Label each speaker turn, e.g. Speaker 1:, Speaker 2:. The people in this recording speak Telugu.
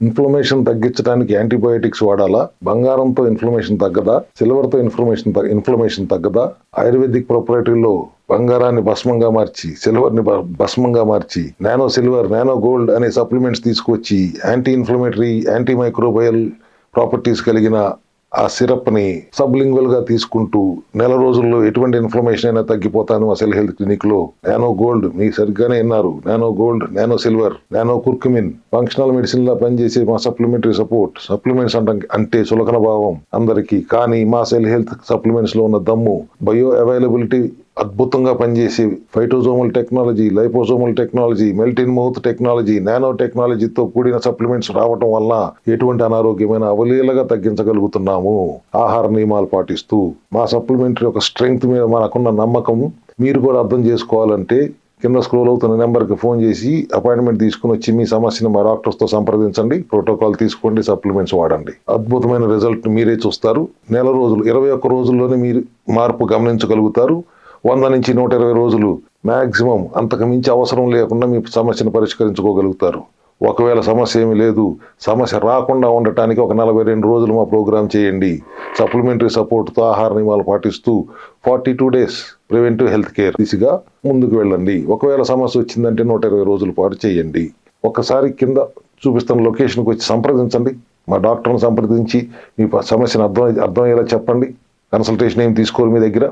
Speaker 1: ఇన్ఫ్లమేషన్ తగ్గించడానికి యాంటీబయోటిక్స్ వాడాలా? బంగారంతో ఇన్ఫ్లమేషన్ తగ్గదా? సిల్వర్తో ఇన్ఫ్లమేషన్ తగ్గదా? ఆయుర్వేదిక్ ప్రొపరేటరీలో బంగారాన్ని భస్మంగా మార్చి సిల్వర్ని భస్మంగా మార్చి నానో సిల్వర్, నానో గోల్డ్ అనే సప్లిమెంట్స్ తీసుకొచ్చి anti inflammatory, anti microbial properties కలిగిన ఆ సిరప్ని సబ్లింగ్వల్ గా తీసుకుంటూ నెల రోజుల్లో ఎటువంటి ఇన్ఫ్లమేషన్ అయినా తగ్గిపోతాను. సెల్ హెల్త్ క్లినిక్ లో నానో గోల్డ్, మీ సరిగ్గానే విన్నారు, nano gold, nano silver, nano curcumin functional medicine లా పనిచేసే మా సప్లిమెంటరీ సప్లిమెంట్స్ అంటే చులకన భావం అందరికీ. కానీ మా సెల్ హెల్త్ సప్లిమెంట్స్ లో ఉన్న దమ్ము, బయో అవైలబిలిటీ, అద్భుతంగా పనిచేసే phytosomal technology, liposomal technology, melt in mouth technology, nano టెక్నాలజీతో కూడిన సప్లిమెంట్స్ రావటం వల్ల ఎటువంటి అనారోగ్యమైన అవలీలగా తగ్గించగలుగుతున్నాము. ఆహార నియమాలు పాటిస్తూ మా సప్లిమెంటరీ యొక్క స్ట్రెంగ్త్ మీద మనకున్న నమ్మకం మీరు కూడా అర్థం చేసుకోవాలంటే కింద స్క్రోల్ అవుతున్న నెంబర్కి ఫోన్ చేసి అపాయింట్మెంట్ తీసుకుని వచ్చి మీ సమస్యను మా డాక్టర్స్తో సంప్రదించండి. ప్రోటోకాల్ తీసుకోండి, సప్లిమెంట్స్ వాడండి. అద్భుతమైన రిజల్ట్ మీరే చూస్తారు. నెల రోజులు, 21 రోజుల్లోనే మీరు మార్పు గమనించగలుగుతారు. 100 నుంచి 120 రోజులు మ్యాక్సిమం, అంతకు మించి అవసరం లేకుండా మీ సమస్యను పరిష్కరించుకోగలుగుతారు. ఒకవేళ సమస్య ఏమీ లేదు, సమస్య రాకుండా ఉండటానికి ఒక 42 రోజులు మా ప్రోగ్రామ్ చేయండి. సప్లిమెంటరీ సపోర్ట్తో ఆహార నియమాలు పాటిస్తూ 42 డేస్ ప్రివెంటివ్ హెల్త్ కేర్ దిశగా ముందుకు వెళ్ళండి. ఒకవేళ సమస్య వచ్చిందంటే 120 రోజుల పాటు చేయండి. ఒక్కసారి కింద చూపిస్తున్న లొకేషన్కి వచ్చి సంప్రదించండి. మా డాక్టర్ని సంప్రదించి మీ సమస్యను అర్థమయ్యేలా చెప్పండి. కన్సల్టేషన్ ఏం తీసుకోరు మీ దగ్గర.